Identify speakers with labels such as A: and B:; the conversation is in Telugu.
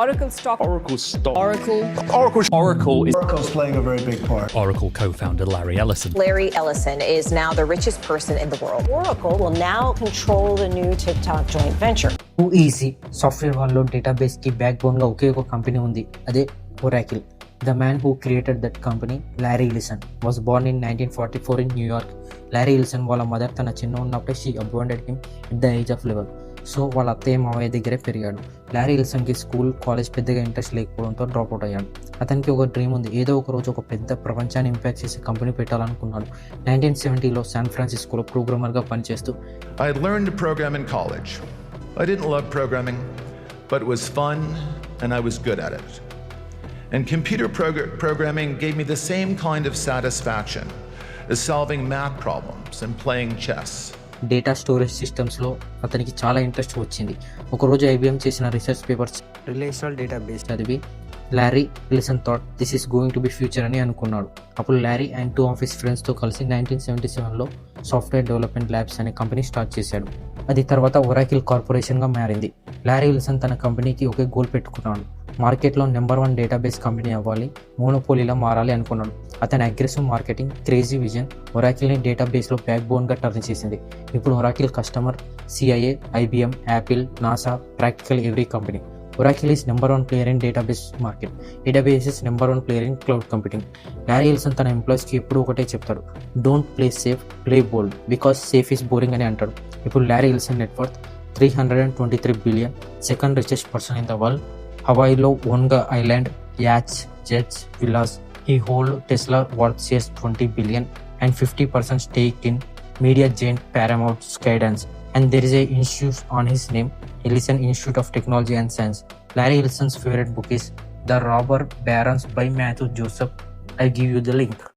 A: Oracle stock.
B: Oracle stock.
A: Oracle.
B: Oracle's
C: playing a very big part.
D: Oracle co-founder Larry Ellison.
E: Larry Ellison is now the richest person in the world. Oracle will now control the new TikTok joint venture.
F: టూ ఈజీ సాఫ్ట్వేర్ వరల్డ్లో డేటాబేస్కి బ్యాక్ బోన్గా ఒకే ఒక కంపెనీ ఉంది, అదే Oracle. The man who created that company, Larry Ellison, was born in 1944 in న్యూయార్క్. లారీ ఎలిసన్ వాళ్ళ మదర్ తన చిన్న ఉన్నప్పుడే she abandoned him at the age of 11. So వాళ్ళ అత్తయ్య మావయ్య దగ్గరే పెరిగాడు. లారీ ఎలిసన్కి స్కూల్, కాలేజ్ పెద్దగా ఇంట్రెస్ట్ లేకపోవడంతో డ్రాప్ అవుట్ అయ్యాడు. అతనికి ఒక డ్రీమ్ ఉంది, ఏదో ఒక రోజు ఒక పెద్ద ప్రపంచాన్ని ఇంపాక్ట్ చేసే కంపెనీ పెట్టాలనుకున్నాడు. 1970లో శాన్ ఫ్రాన్సిస్కోలో ప్రోగ్రామర్గా పనిచేస్తూ
G: I had learned to program in college. I didn't love programming, but it was fun and I was good at it. And computer programming gave me the same kind of satisfaction as solving math problems and playing chess.
F: Data storage సిస్టమ్స్లో అతనికి చాలా ఇంట్రెస్ట్ వచ్చింది. ఒకరోజు IBM చేసిన రీసెర్చ్ పేపర్స్ రిలేషనల్ డేటాబేస్ చదివి Larry Ellison thought this is going to be future అని అనుకున్నాడు. అప్పుడు లారీ అండ్ 2 ఆఫ్ హిస్ ఫ్రెండ్స్తో కలిసి 1977లో సాఫ్ట్వేర్ డెవలప్మెంట్ ల్యాబ్స్ అనే కంపెనీ స్టార్ట్ చేశాడు. అది తర్వాత ఒరాకిల్ కార్పొరేషన్గా మారింది. లారీ ఎలిసన్ తన కంపెనీకి ఒకే గోల్ పెట్టుకున్నాడు, మార్కెట్లో నెంబర్ 1 డేటాబేస్ కంపెనీ అవ్వాలి, మోనోపోలీలా మారాలి అనుకున్నాడు. అతని అగ్రెసివ్ మార్కెటింగ్, క్రేజీ విజన్ ఒరాకిల్ని డేటాబేస్లో బ్యాక్ బోన్గా టర్న్ చేసింది. ఇప్పుడు Oracle customer CIA, IBM, Apple, NASA, practical every company. Oracle is number 1 player in database market. AWS is number 1 player in cloud computing. Larry Ellison తన ఎంప్లాయీస్కి ఎప్పుడు ఒకటే చెప్తాడు, don't play safe, play bold, because safe is boring అని అంటాడు. ఇప్పుడు Larry Ellison net $323 billion, second richest person in the world. హవాయిలో ఓన్గా island, yacht, jets, villas. He hold Tesla worth shares $20 billion and 50% stake in media giant Paramount Skydance. And there is a institute on his name, Ellison Institute of Technology and Science. Larry Ellison's favorite book is The Robber Barons by Matthew Joseph. I give you the link.